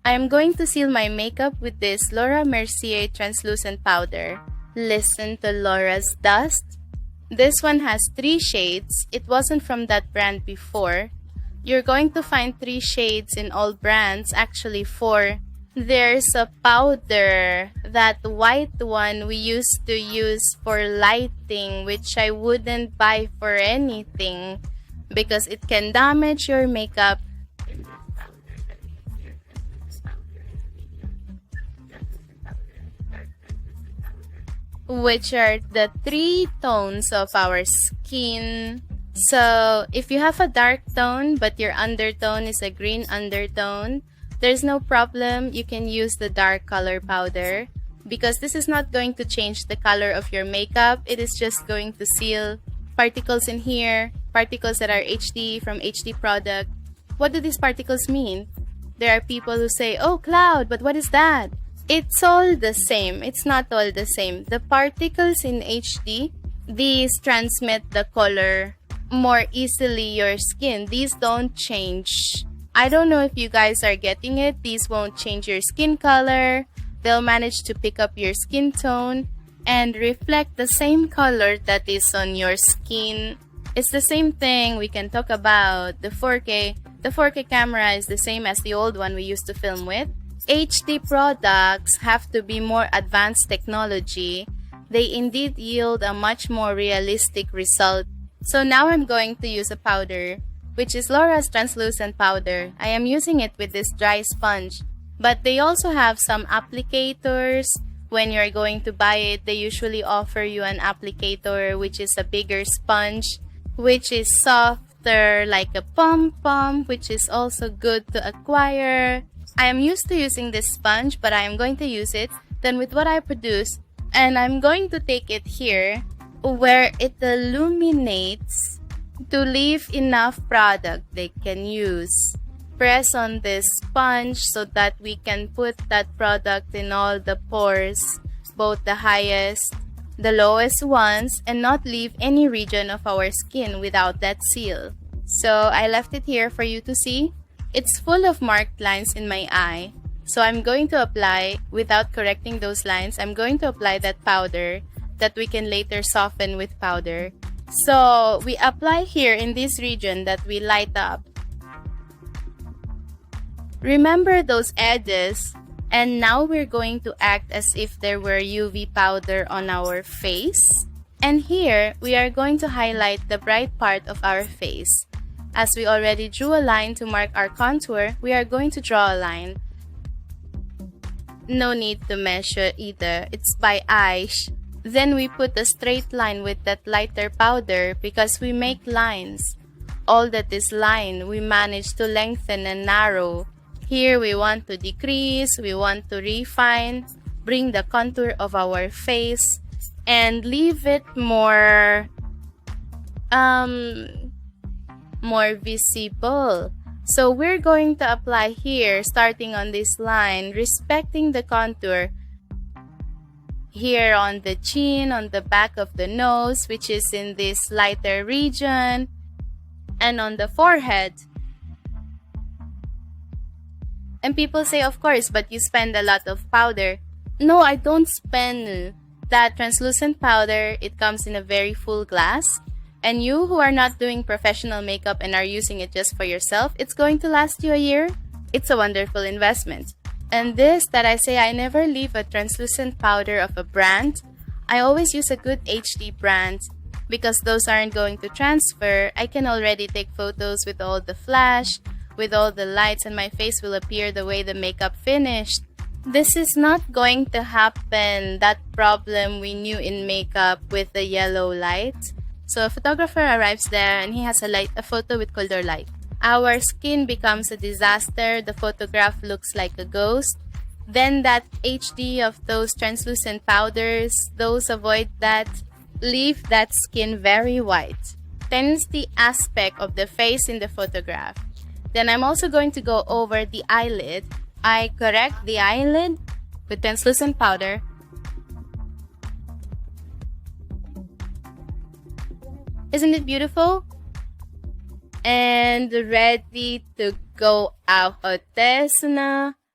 I am going to seal my makeup with this Laura Mercier translucent powder. Listen to Laura's Dust. This one has 3 shades. It wasn't from that brand before. You're going to find 3 shades in all brands, actually 4. There's a powder, that white one we used to use for lighting, which I wouldn't buy for anything because it can damage your makeup. Which are the 3 tones of our skin. So if you have a dark tone but your undertone is a green undertone, there's no problem. You can use the dark color powder because this is not going to change the color of your makeup. It is just going to seal particles in here, particles that are HD from HD product. What do these particles mean? There are people who say, oh, cloud, but what is that? It's all the same. It's not all the same. The particles in HD, these transmit the color more easily your skin. These don't change. I don't know if you guys are getting it. These won't change your skin color. They'll manage to pick up your skin tone and reflect the same color that is on your skin. It's the same thing we can talk about the 4K. The 4K camera is the same as the old one we used to film with. HD products have to be more advanced technology. They indeed yield a much more realistic result. So now I'm going to use a powder, which is Laura's translucent powder. I am using it with this dry sponge. But they also have some applicators. When you're going to buy it, they usually offer you an applicator, which is a bigger sponge, which is softer like a pom-pom, which is also good to acquire. I am used to using this sponge, but I am going to use it then with what I produce. And I'm going to take it here where it illuminates to leave enough product they can use. Press on this sponge so that we can put that product in all the pores, both the highest, the lowest ones, and not leave any region of our skin without that seal. So I left it here for you to see. It's full of marked lines in my eye. So I'm going to apply, without correcting those lines, I'm going to apply that powder that we can later soften with powder. So we apply here in this region that we light up. Remember those edges, and now we're going to act as if there were UV powder on our face. And here, we are going to highlight the bright part of our face. As we already drew a line to mark our contour, we are going to draw a line. No need to measure either, it's by eye. Then we put a straight line with that lighter powder because we make lines. All that is line, we manage to lengthen and narrow. Here we want to decrease, we want to refine, bring the contour of our face, and leave it more visible. So we're going to apply here, starting on this line, respecting the contour. Here on the chin, on the back of the nose, which is in this lighter region, and on the forehead. And people say, of course, but you spend a lot of powder. No, I don't spend that translucent powder. It comes in a very full glass. And you who are not doing professional makeup and are using it just for yourself, it's going to last you a year. It's a wonderful investment. And this that I say, I never leave a translucent powder of a brand. I always use a good HD brand because those aren't going to transfer. I can already take photos with all the flash, with all the lights, and my face will appear the way the makeup finished. This is not going to happen, that problem we knew in makeup with the yellow light. So a photographer arrives there and he has a photo with color light. Our skin becomes a disaster, the photograph looks like a ghost. Then that HD of those translucent powders, those avoid that, leave that skin very white. Tends the aspect of the face in the photograph. Then I'm also going to go over the eyelid. I correct the eyelid with translucent powder. Isn't it beautiful? And ready to go out. O, test na.